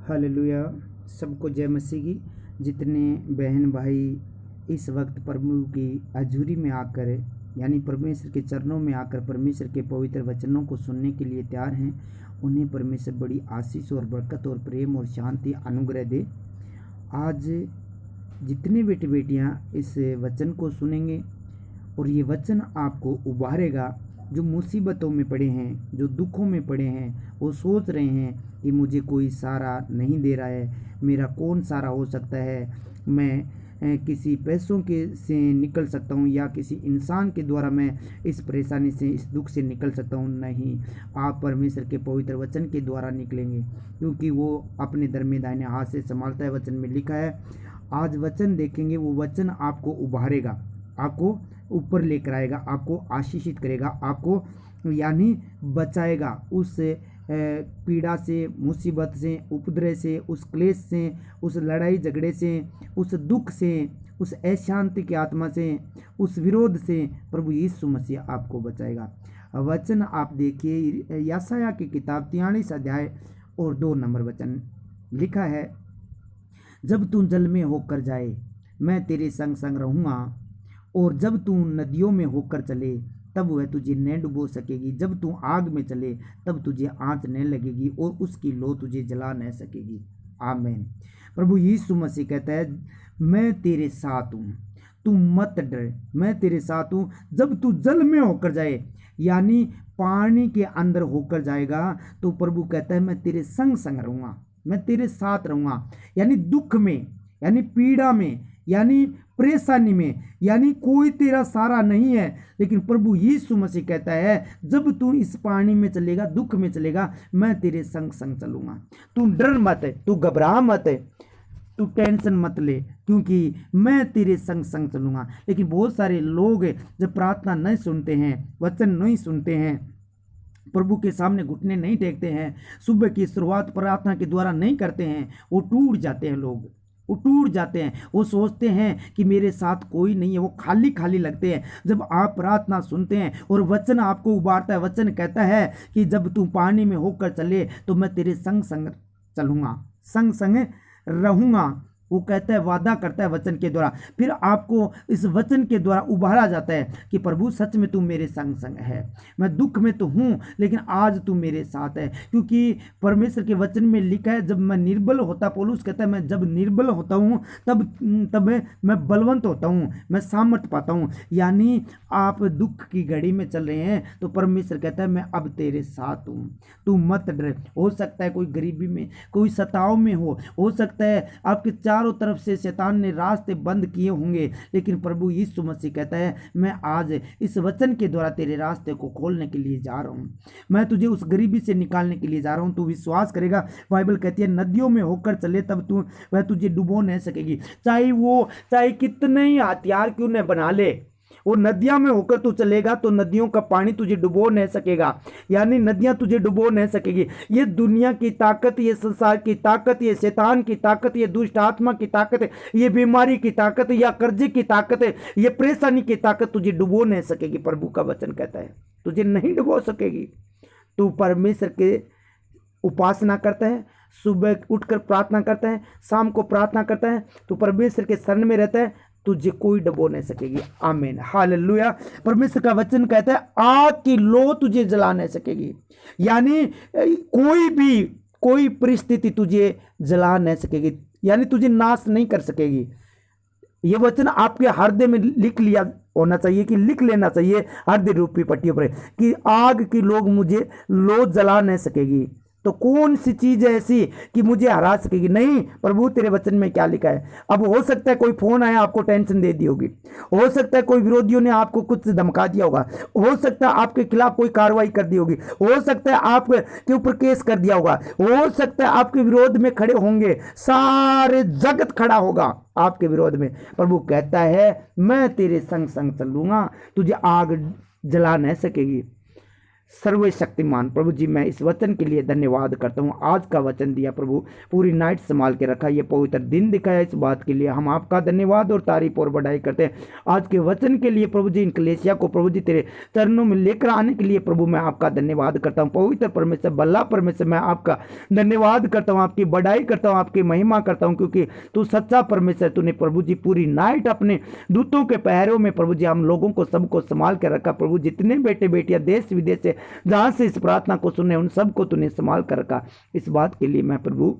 Hallelujah. सबको जय मसीह की। जितने बहन भाई इस वक्त प्रभु की हजूरी में आकर यानी परमेश्वर के चरणों में आकर परमेश्वर के पवित्र वचनों को सुनने के लिए तैयार हैं, उन्हें परमेश्वर बड़ी आशीष और बरकत और प्रेम और शांति अनुग्रह दे। आज जितने बेटे बेटियां इस वचन को सुनेंगे और ये वचन आपको उबारेगा, जो मुसीबतों में पड़े हैं, जो दुखों में पड़े हैं, वो सोच रहे हैं कि मुझे कोई सहारा नहीं दे रहा है, मेरा कौन सहारा हो सकता है, मैं किसी पैसों के से निकल सकता हूँ या किसी इंसान के द्वारा मैं इस परेशानी से, इस दुख से निकल सकता हूँ। नहीं, आप परमेश्वर के पवित्र वचन के द्वारा निकलेंगे, क्योंकि वो अपने धर्म दाहिने हाथ से संभालता है। वचन में लिखा है। आज वचन देखेंगे, वो वचन आपको उभारेगा, आपको ऊपर लेकर आएगा, आपको आशीषित करेगा, आपको यानी बचाएगा उस पीड़ा से, मुसीबत से, उपद्रव से, उस क्लेश से, उस लड़ाई झगड़े से, उस दुख से, उस अशांति की आत्मा से, उस विरोध से प्रभु यीशु मसीह आपको बचाएगा। वचन आप देखिए, यशायाह की किताब 43 अध्याय और 2 नंबर वचन लिखा है। जब तू जल में होकर जाए, मैं तेरे संग संग रहूँगा, और जब तू नदियों में होकर चले, तब वह तुझे न डुबो सकेगी। जब तू आग में चले, तब तुझे आँच न लगेगी, और उसकी लो तुझे जला न सकेगी। आमीन। प्रभु यीशु मसीह कहता है, मैं तेरे साथ हूँ, तू मत डर, मैं तेरे साथ हूँ। जब तू जल में होकर जाए, यानी पानी के अंदर होकर जाएगा, तो प्रभु कहता है मैं तेरे संग संग रहूँगा, मैं तेरे साथ रहूँगा। यानी दुख में, यानी पीड़ा में, यानी परेशानी में, यानी कोई तेरा सहारा नहीं है, लेकिन प्रभु यीशु मसीह कहता है जब तू इस पानी में चलेगा, दुख में चलेगा, मैं तेरे संग संग चलूँगा। तू डर मत, तू घबरा मत, तू टेंशन मत ले, क्योंकि मैं तेरे संग संग चलूँगा। लेकिन बहुत सारे लोग जब प्रार्थना नहीं सुनते हैं, वचन नहीं सुनते हैं, प्रभु के सामने घुटने नहीं टेकते हैं, सुबह की शुरुआत प्रार्थना के द्वारा नहीं करते हैं, वो टूट जाते हैं। लोग वो टूट जाते हैं, वो सोचते हैं कि मेरे साथ कोई नहीं है, वो खाली खाली लगते हैं। जब आप प्रार्थना सुनते हैं और वचन आपको उबारता है, वचन कहता है कि जब तू पानी में होकर चले, तो मैं तेरे संग संग चलूँगा, संग संग रहूँगा। वो कहता है, वादा करता है वचन के द्वारा। फिर आपको इस वचन के द्वारा उभारा जाता है कि प्रभु सच में तू मेरे संग संग है। मैं दुख में तो हूँ, लेकिन आज तू मेरे साथ है, क्योंकि परमेश्वर के वचन में लिखा है, जब मैं निर्बल होता, पौलुस कहता है मैं जब निर्बल होता हूँ तब मैं बलवंत होता हूँ, मैं सामर्थ पाता हूँ। यानी आप दुख की घड़ी में चल रहे हैं, तो परमेश्वर कहता है मैं अब तेरे साथ हूँ, तू मत डर। हो सकता है कोई गरीबी में, कोई सताव में हो सकता है आपके चारों तरफ से शैतान ने रास्ते बंद किए होंगे, लेकिन प्रभु यीशु मसीह कहता है मैं आज इस वचन के द्वारा तेरे रास्ते को खोलने के लिए जा रहा हूँ, मैं तुझे उस गरीबी से निकालने के लिए जा रहा हूँ। तू विश्वास करेगा। बाइबल कहती है नदियों में होकर चले, तब वह तुझे डुबो नहीं सकेगी। चाहे कितने ही हथियार क्यों न बना ले, वो नदियां में होकर तू चलेगा तो नदियों का पानी तुझे डुबो नहीं सकेगा, यानी नदियां तुझे डुबो नहीं सकेगी। ये दुनिया की ताकत, ये संसार की ताकत, ये शैतान की ताकत, ये दुष्ट आत्मा की ताकत, ये बीमारी की ताकत, या कर्जे की ताकत, ये परेशानी की ताकत तुझे डुबो नहीं सकेगी। प्रभु का वचन कहता है तुझे नहीं डुबो सकेगी। तू परमेश्वर के उपासना करता है, सुबह उठकर प्रार्थना करता है, शाम को प्रार्थना करता है, तो परमेश्वर के शरण में रहता है, तुझे कोई डुबो नहीं सकेगी। आमीन, हालेलुया। परमेश्वर का वचन कहता है आग की लो तुझे जला नहीं सकेगी, यानी कोई परिस्थिति तुझे जला नहीं सकेगी, यानी तुझे नाश नहीं कर सकेगी। ये वचन आपके हृदय में लिख लिया होना चाहिए, कि लिख लेना चाहिए हृदय रूपी पट्टियों पर, कि आग की लोग मुझे लो जला नहीं सकेगी। तो कौन सी चीज है ऐसी कि मुझे हरा सकेगी? नहीं, प्रभु तेरे वचन में क्या लिखा है। अब हो सकता है कोई फोन आया, आपको टेंशन दे दी होगी, हो सकता है कोई विरोधियों ने आपको कुछ धमका दिया होगा, हो सकता है आपके खिलाफ कोई कार्रवाई कर दी होगी, हो सकता है आपके ऊपर केस कर दिया होगा, हो सकता है आपके विरोध में खड़े होंगे, सारे जगत खड़ा होगा आपके विरोध में। प्रभु कहता है मैं तेरे संग संग चलूंगा, तुझे आग जला नहीं सकेगी। सर्वशक्तिमान प्रभु जी, मैं इस वचन के लिए धन्यवाद करता हूँ। आज का वचन दिया प्रभु, पूरी नाइट संभाल के रखा, ये पवित्र दिन दिखाया, इस बात के लिए हम आपका धन्यवाद और तारीफ और बढ़ाई करते हैं। आज के वचन के लिए प्रभु जी, इन कलीसिया को प्रभु जी तेरे चरणों में लेकर आने के लिए प्रभु मैं आपका धन्यवाद करता हूँ। पवित्र परमेश्वर, बल्ला परमेश्वर, मैं आपका धन्यवाद करता हूँ, आपकी बढ़ाई करता हूँ, आपकी महिमा करता हूँ, क्योंकि तू सच्चा परमेश्वर। तूने प्रभु जी पूरी नाइट अपने दूतों के पहरों में प्रभु जी हम लोगों को सबको संभाल के रखा। प्रभु जितने बेटे बेटियां देश विदेश से जहां से इस प्रार्थना को सुने, उन सबको तूने संभाल कर रखा। इस बात के लिए मैं प्रभु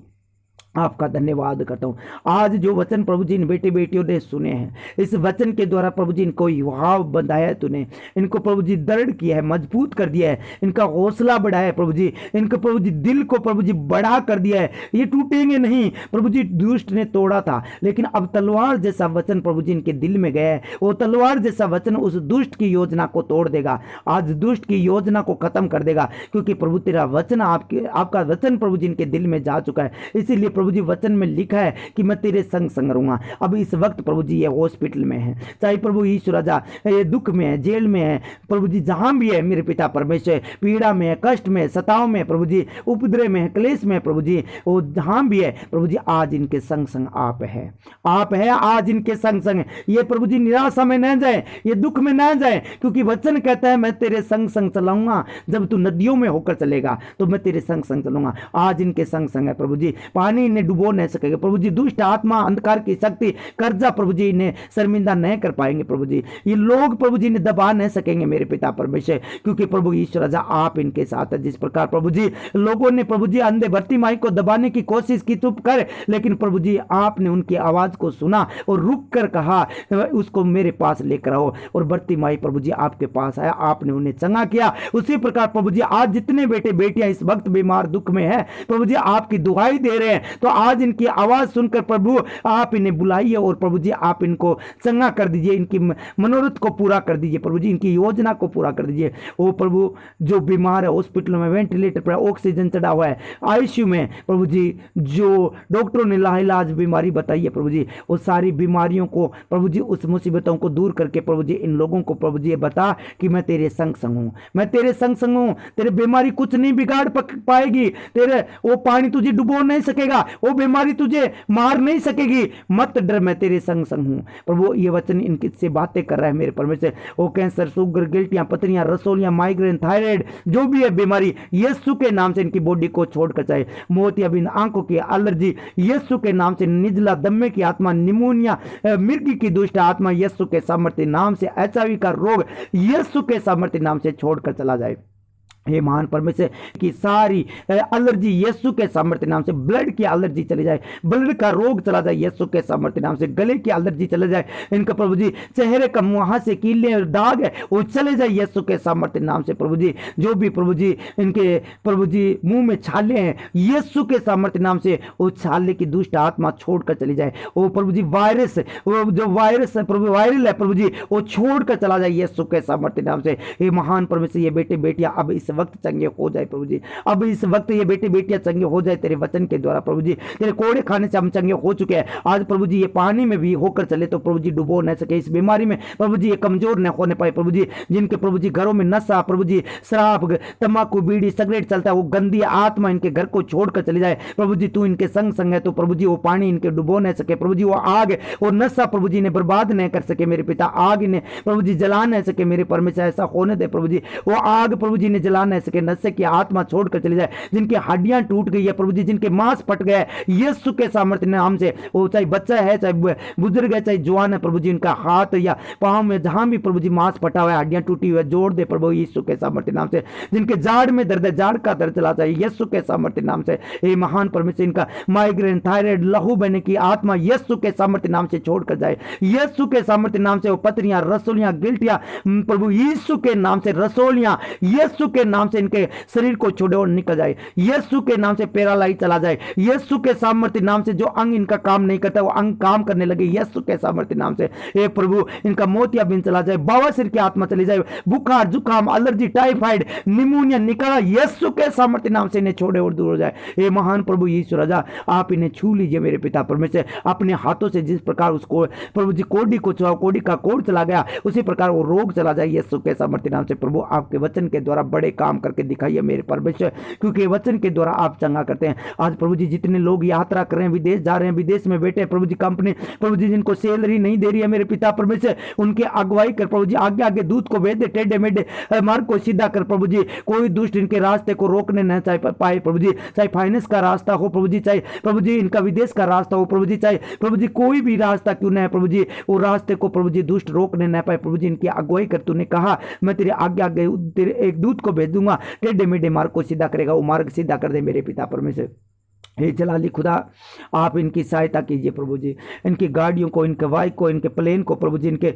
आपका धन्यवाद करता हूँ। आज जो वचन प्रभु जी इन बेटे बेटियों ने सुने हैं, इस वचन के द्वारा प्रभु जी इनको युवा बंधाया है तूने, इनको प्रभु जी दृढ़ किया है, मजबूत कर दिया है, इनका हौसला बढ़ाया है प्रभु जी, इनको प्रभु जी दिल को प्रभु जी बढ़ा कर दिया है। ये टूटेंगे नहीं प्रभु जी। दुष्ट ने तोड़ा था, लेकिन अब तलवार जैसा वचन प्रभु जी इनके दिल में गया है। वो तलवार जैसा वचन उस दुष्ट की योजना को तोड़ देगा, आज दुष्ट की योजना को खत्म कर देगा, क्योंकि प्रभु तेरा वचन, आपका वचन प्रभु जी इनके दिल में जा चुका है। इसीलिए प्रभु जी वचन में लिखा है कि मैं तेरे संग संग रहूंगा। अब इस वक्त प्रभु जी ये हॉस्पिटल में है, चाहे प्रभु यीशु राजा ये दुख में है, जेल में है, प्रभु जी जहां भी है मेरे पिता परमेश्वर, पीड़ा में है, कष्ट में, सताव में, प्रभु जी उपद्रव में, क्लेश में, प्रभु जी वो जहां भी है प्रभु जी, आज इनके संग संग आप है, आप है आज इनके संग संग। ये प्रभु जी निराशा में न जाए, ये दुख में न जाए, क्योंकि वचन कहता है मैं तेरे संग संग चलाऊंगा। जब तू नदियों में होकर चलेगा तो मैं तेरे संग संग चलूंगा। आज इनके संग संग है प्रभु जी, पानी इन्हें डुबो नहीं सकेगा प्रभु जी। दुष्ट आत्मा, अंधकार की शक्ति, कर्जा प्रभु जी इन्हें शर्मिंदा नहीं कर पाएंगे प्रभु जी। ये लोग प्रभु जी ने दबा नहीं सकेंगे मेरे पिता परमेश्वर, क्योंकि प्रभु ईश्वर राजा आप इनके साथ है। जिस प्रकार प्रभु जी लोगों ने प्रभु जी अंधे बर्तिमाई को दबाने की कोशिश की चुप कर, लेकिन प्रभु जी आपने उनकी आवाज को सुना और रुक कर कहा उसको मेरे पास लेकर आओ, और बर्तिमाई प्रभु जी आपके पास आया, आपने उन्हें चंगा किया। उसी प्रकार प्रभु जी आज जितने बेटे बेटियां इस वक्त बीमार दुख में है प्रभु जी आपकी दुहाई दे रहे हैं, तो आज इनकी आवाज सुनकर प्रभु आप इन्हें बुलाइए और प्रभु जी आप इनको चंगा कर दीजिए, इनकी मनोरथ को पूरा कर दीजिए प्रभु जी, इनकी योजना को पूरा कर दीजिए। ओ प्रभु जो बीमार है हॉस्पिटल में, वेंटिलेटर पर ऑक्सीजन चढ़ा हुआ है, आईसीयू में प्रभु जी, जो डॉक्टरों ने लाइलाज बीमारी बताई है प्रभु जी, वो सारी बीमारियों को प्रभु जी, उस मुसीबतों को दूर करके प्रभु जी इन लोगों को प्रभु जी बता कि मैं तेरे संग संग हूं, मैं तेरे संग संग हूं, तेरे बीमारी कुछ नहीं बिगाड़ पाएगी, तेरे वो पानी तुझे डुबो नहीं सकेगा, वो बीमारी तुझे मार नहीं सकेगी, मत डर मैं तेरे संग संग हूं। प्रभु ये वचन इनकी से बातें कर रहा है मेरे परमेश्वर। वो कैंसर, शुगर, गिल्टियां, पथरियां, रसोलियां, माइग्रेन, थायराइड, जो भी है बीमारी, यीशु के नाम से इनकी बॉडी को छोड़कर, चाहे मोतियाबिंद, आंखों की एलर्जी, यीशु के नाम से, निजला दम्मे की आत्मा, निमोनिया, मिर्गी की दुष्ट आत्मा, यीशु के सामर्थ्य नाम से, HIV का रोग यीशु के सामर्थ्य नाम से छोड़कर चला जाए। हे महान परमेश्वर की सारी एलर्जी यीशु के सामर्थ्य नाम से, ब्लड की एलर्जी चली जाए, ब्लड का रोग चला जाए यीशु के सामर्थ्य नाम से, गले की एलर्जी चले जाए, इनका प्रभु जी चेहरे का वहां से कीले और दाग है वो चले जाए यीशु के सामर्थ्य नाम से प्रभु जी। जो भी प्रभु जी इनके प्रभु जी मुंह में छाले हैं यीशु के सामर्थ्य नाम से, वो छाले की दुष्ट आत्मा छोड़कर चली जाए। वो प्रभु जी वायरस, वो जो वायरस है प्रभु, वायरल है प्रभु जी, वो छोड़कर चला जाए यीशु के सामर्थ्य नाम से। हे महान परमेश्वर, ये बेटे बेटियां अब इस वक्त चंगे हो जाए प्रभु जी, अब इस वक्त ये बेटे बेटियां चंगे हो जाए तेरे वचन के द्वारा प्रभु जी। तेरे कोड़े खाने से हम चंगे हो चुके हैं, आज प्रभु जी ये पानी में भी होकर चले तो प्रभु जी डुबो न सके, इस बीमारी में प्रभु जी ये कमजोर न होने पाए प्रभु जी। जिनके प्रभु जी घरों में नशा, प्रभु जी शराब, तंबाकू, बीड़ी, सिगरेट चलता है, वो गंदी आत्मा इनके घर को छोड़कर चली जाए प्रभु जी। तू इनके संग संग है तो प्रभु जी वो पानी इनके डुबो न सके प्रभु जी, वो आग और नशा प्रभु जी ने बर्बाद नहीं कर सके मेरे पिता, आग इन्हें प्रभु जी जला नहीं सके मेरे परमेश्वर, ऐसा होने दे प्रभु जी। वो आग प्रभु जी ने जला नहीं सके, नशे की आत्मा छोड़कर चली जाए। जिनकी हड्डियां टूट गई है प्रभु जी, जिनके मांस फट गए यीशु के सामर्थ्य नाम से, वो चाहे बच्चा है, चाहे बुजुर्ग है, चाहे जवान है प्रभु जी, इनका हाथ या पांव में जहां भी प्रभु जी मांस फटा हुआ है, हड्डियां टूटी हुई है, जोड़ दे प्रभु यीशु के सामर्थ्य नाम से। जिनके जाड़ में दर्द है, जाड़ का दर्द चला जाए यीशु के सामर्थ्य नाम से। हे महान परमेश्वर, इनका माइग्रेन, थायराइड, लहू बहने की आत्मा यीशु के सामर्थ्य नाम से छोड़कर जाए यीशु के सामर्थ्य नाम से। वो पथरियां, रसोलियां, गिल्टियां प्रभु यीशु के नाम से, रसोलियां यीशु के नाम से इनके शरीर को छोड़े और निकल जाए यीशु के नाम से। पैरालाइज चला जाए यीशु के सामर्थ्य नाम से। जो अंग इनका काम नहीं करता वो अंग काम करने लगे यीशु के सामर्थ्य नाम से। हे प्रभु, इनका मोतियाबिंद चला जाए, बवासीर की आत्मा चली जाए, बुखार, जुकाम, एलर्जी, टाइफाइड, निमोनिया निकला यीशु के सामर्थ्य नाम से, इन्हें छोड़े और दूर हो जाए। हे महान प्रभु यीशु राजा, आप इन्हें छू लीजिए मेरे पिता परमेश्वर अपने हाथों से। जिस प्रकार उसको प्रभु जी कोड़ी को छुआ, कोड़ी का कोड़ चला गया, उसी प्रकार वो रोग चला जाए यीशु के सामर्थ्य नाम से। प्रभु आपके वचन के द्वारा बड़े काम करके दिखाइए मेरे परमेश्वर, क्योंकि वचन के द्वारा आप चंगा करते हैं। आज प्रभु जी जितने लोग यात्रा कर रहे हैं, विदेश जा रहे हैं, विदेश में बैठे प्रभु जी, कंपनी प्रभु जी जिनको सैलरी नहीं दे रही है मेरे पिता परमेश्वर, उनके अगुवाई कर प्रभु जी, आगे आगे दूत को भेज दे, टेढ़े मेढ़े मार्ग को सीधा कर प्रभु जी, कोई दुष्ट इनके रास्ते को रोकने न चाहे पाए प्रभु जी, चाहे फाइनेंस का रास्ता हो प्रभु जी, चाहे प्रभु जी इनका विदेश का रास्ता हो प्रभु जी, चाहे प्रभु जी कोई भी रास्ता क्यों न है प्रभु जी, वो रास्ते को प्रभु जी दुष्ट रोकने न पाए प्रभु जी, इनकी अगुवाई कर। तूने कहा मैं तेरे आगे आगे तेरे एक दूत को भेज दूंगा, टेढ़े मेढ़े मार्ग को सीधा करेगा, वो मार्ग सीधा कर दे मेरे पिता परमेश्वर। हे जलाली खुदा, आप इनकी सहायता कीजिए प्रभु जी, इनकी गाड़ियों को, इनके बाइक को, इनके प्लेन को प्रभु जी, इनके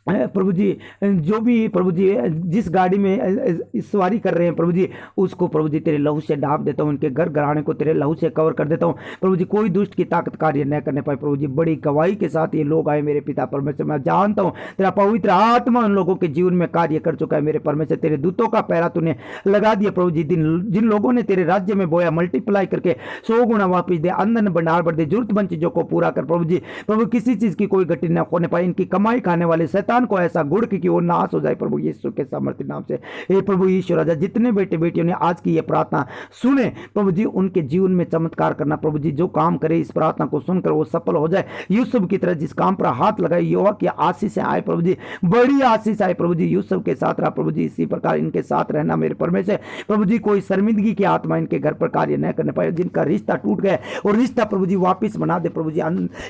प्रभु जी जो भी प्रभु जी जिस गाड़ी में सवारी कर रहे हैं प्रभु जी, उसको प्रभु जी तेरे लहू से ढांप देता हूँ, इनके घर घराने को तेरे लहू से कवर कर देता हूँ प्रभु जी, कोई दुष्ट की ताकत कार्य न करने पाए प्रभु जी। बड़ी गवाही के साथ ये लोग आए मेरे पिता परमेश्वर, मैं जानता हूँ तेरा पवित्र आत्मा उन लोगों के जीवन में कार्य कर चुका है मेरे परमेश्वर, तेरे दूतों का पहरा तूने लगा दिया प्रभु जी। जिन लोगों ने तेरे राज्य में बोया मल्टीप्लाई करके 100 गुना वापिस दे, अंदर भंडार बढ़ दे, जरूरतमंद चीजों को पूरा कर प्रभु जी। प्रभु किसी चीज की कोई गति न होने पाए, इनकी कमाई खाने वाले शैतान को ऐसा गुड़ कि वो नाश हो जाए प्रभु यीशु के सामर्थ्य नाम से। हे प्रभु यीशु राजा, जितने बेटे बेटियों ने आज की ये प्रार्थना सुने प्रभु जी, उनके जीवन में चमत्कार करना प्रभु जी, जो काम करे इस प्रार्थना को सुनकर वो सफल हो जाए। यूसुफ की तरह जिस काम पर हाथ लगाए युवा की आशीष आए प्रभु जी, बड़ी आशीष आए प्रभु जी, यूसुफ के साथ रहा प्रभु जी, इसी प्रकार इनके साथ रहना मेरे परमेश्वर प्रभु जी। कोई शर्मिंदगी की आत्मा इनके घर पर कार्य न करने पाए, जिनका रिश्ता टूट गया और रिश्ता प्रभु जी वापिस बना दे प्रभु जी,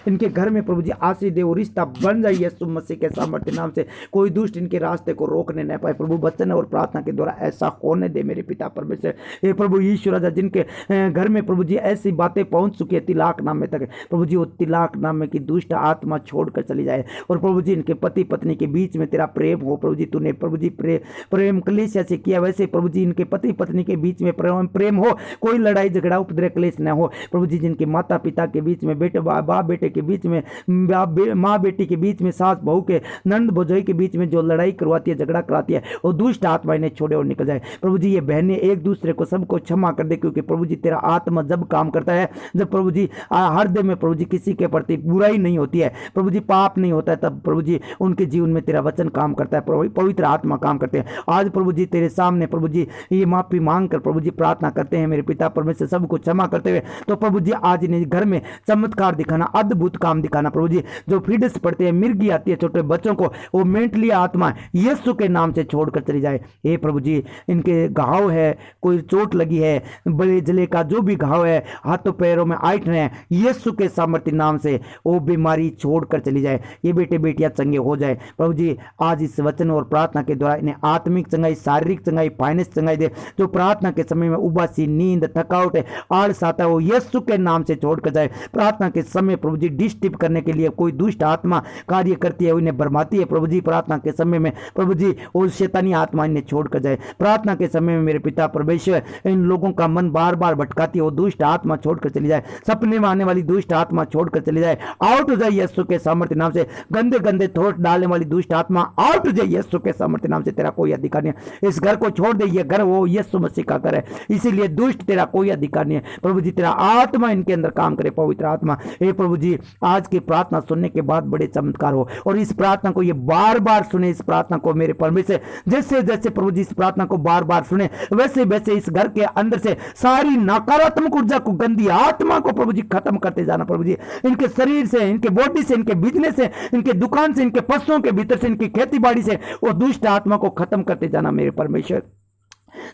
इनके घर में प्रभु जी आशीष दे, वो रिश्ता बन जाए यीशु मसीह के सामर्थ्य नाम से। कोई दुष्ट इनके रास्ते को रोकने न पाए प्रभु, वचन और प्रार्थना के द्वारा ऐसा होने दे मेरे पिता परमेश्वर। ये प्रभु यीशु राजा, जिनके घर में प्रभु जी ऐसी बातें पहुंच चुकी है तिलाक नामे तक प्रभु जी, वो तिलाक नामे की दुष्ट आत्मा छोड़कर चली जाए और प्रभु जी इनके पति पत्नी के बीच में तेरा प्रेम हो प्रभु जी। तूने प्रभु जी प्रेम कलेश से किया, वैसे प्रभु जी इनके पति पत्नी के बीच में प्रेम हो, कोई लड़ाई झगड़ा उपद्रव क्लेश न हो प्रभु जी। जिनके माता पिता के बीच में, बेटे बाप बेटे के बीच में, माँ बेटी के बीच में, सास बहू के, नंद भोजोई के बीच में जो लड़ाई करवाती है, झगड़ा कराती है, वो दुष्ट आत्मा इन्हें छोड़े और निकल जाए प्रभु जी। ये बहनें एक दूसरे को सबको क्षमा कर दे, क्योंकि प्रभु जी तेरा आत्मा जब काम करता है, जब प्रभु जी हृदय में प्रभु जी किसी के प्रति बुराई नहीं होती है प्रभु जी, पाप नहीं होता है, तब प्रभु जी उनके जीवन में तेरा वचन काम करता है, प्रभु पवित्र आत्मा काम करते हैं। आज प्रभु जी तेरे सामने प्रभु जी ये माफी मांग कर प्रभु जी प्रार्थना करते हैं मेरे पिता परमेश्वर, सबको क्षमा करते हुए। तो प्रभु जी आज इन्हें घर में चमत्कार दिखाना, अद्भुत काम दिखाना प्रभु जी। जो फिडस पड़ते हैं, मिर्गी आती है छोटे बच्चों को, वो मेंटली आत्मा यीशु के नाम से छोड़कर चली जाए। हे प्रभु जी, इनके घाव है, कोई चोट लगी है, बड़े जले का जो भी घाव है, हाथों पैरों में आइट रहे हैं, यीशु के सामर्थ्य नाम से वो बीमारी छोड़कर चली जाए। ये बेटे बेटियां चंगे हो जाए प्रभु जी। आज इस वचन और प्रार्थना के द्वारा इन्हें आत्मिक चंगाई, शारीरिक चंगाई, फाइनेंस चंगाई दे। जो प्रार्थना के समय में उबासी, नींद, थकावट है, आलस आता है, वो यीशु के नाम से छोड़कर जाए। प्रार्थना के समय प्रभु जी डिस्टर्ब करने के लिए कोई दुष्ट आत्मा कार्य करती है, उन्हें भरमाती है प्रभु जी। प्रार्थना के समय में प्रभु जी वो शैतानी आत्मा इन्हें छोड़कर जाए। प्रार्थना के समय में मेरे पिता परमेश्वर इन लोगों का मन बार बार भटकाती है, वो दुष्ट आत्मा छोड़कर चली जाए। सपने में आने वाली दुष्ट आत्मा छोड़कर चली जाए, आउट हो जाए यीशु के सामर्थ्य नाम से। गंदे गंदे थॉट डालने वाली दुष्ट आत्मा आउट हो जाए यीशु के सामर्थ्य नाम से। तेरा कोई अधिकार नहीं है, इस घर को छोड़ दे, ये घर वो यीशु मसीह का घर है, इसीलिए दुष्ट तेरा कोई अधिकार नहीं है प्रभु जी। तेरा आत्मा इनके अंदर काम करे, पवित्र आत्मा। हे प्रभु जी, आज की प्रार्थना सुनने के बाद बड़े चमत्कार हो और इस प्रार्थना को ये बार बार सुने, इस प्रार्थना को मेरे परमेश्वर जैसे जैसे प्रभु जी इस प्रार्थना को बार बार सुने, वैसे वैसे इस घर के अंदर से सारी नकारात्मक ऊर्जा को, गंदी आत्मा को प्रभु जी खत्म करते जाना प्रभु जी। इनके शरीर से, इनके बॉडी से, इनके बिजनेस से, इनके दुकान से, इनके पशुओं के भीतर से, इनकी खेती बाड़ी से वो दुष्ट आत्मा को खत्म करते जाना मेरे परमेश्वर।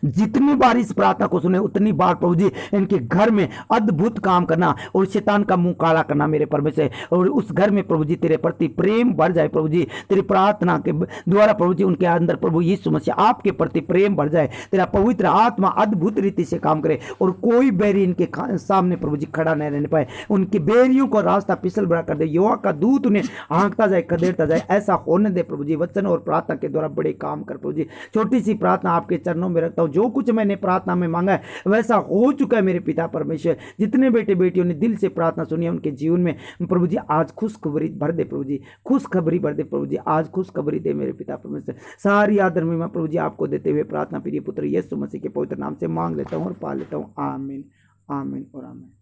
जितनी बार इस प्रार्थना को सुने उतनी बार प्रभु जी इनके घर में अद्भुत काम करना और शैतान का मुंह काला करना मेरे परमेश्वर। और उस घर में प्रभु जी तेरे प्रति प्रेम बढ़ जाए प्रभु जी, तेरी प्रार्थना के द्वारा प्रभु जी उनके अंदर प्रभु यीशु मसीह आपके प्रति प्रेम बढ़ जाए। तेरा पवित्र आत्मा अद्भुत रीति से काम करे और कोई बैरी इनके सामने प्रभु जी खड़ा नहीं रहने पाए। उनकी बैरियों को रास्ता पिसल बड़ा कर दे, युवा का दूत उन्हें हाँकता जाए, खदेड़ता जाए, ऐसा होने दे प्रभु जी। वचन और प्रार्थना के द्वारा बड़े काम कर प्रभु जी। छोटी सी प्रार्थना आपके चरणों में रखता हूँ, जो कुछ मैंने प्रार्थना में मांगा है वैसा हो चुका है मेरे पिता परमेश्वर। जितने बेटे बेटियों ने दिल से प्रार्थना सुनी है उनके जीवन में प्रभु जी आज खुशखबरी भर दे प्रभु जी, खुशखबरी भर दे प्रभु जी, आज खुशखबरी दे मेरे पिता परमेश्वर। सारी आदर में मैं प्रभु जी आपको देते हुए प्रार्थना प्रिय पुत्र यीशु मसीह के पवित्र नाम से मांग लेता हूँ और पा लेता हूँ। आमीन, आमीन और आमीन।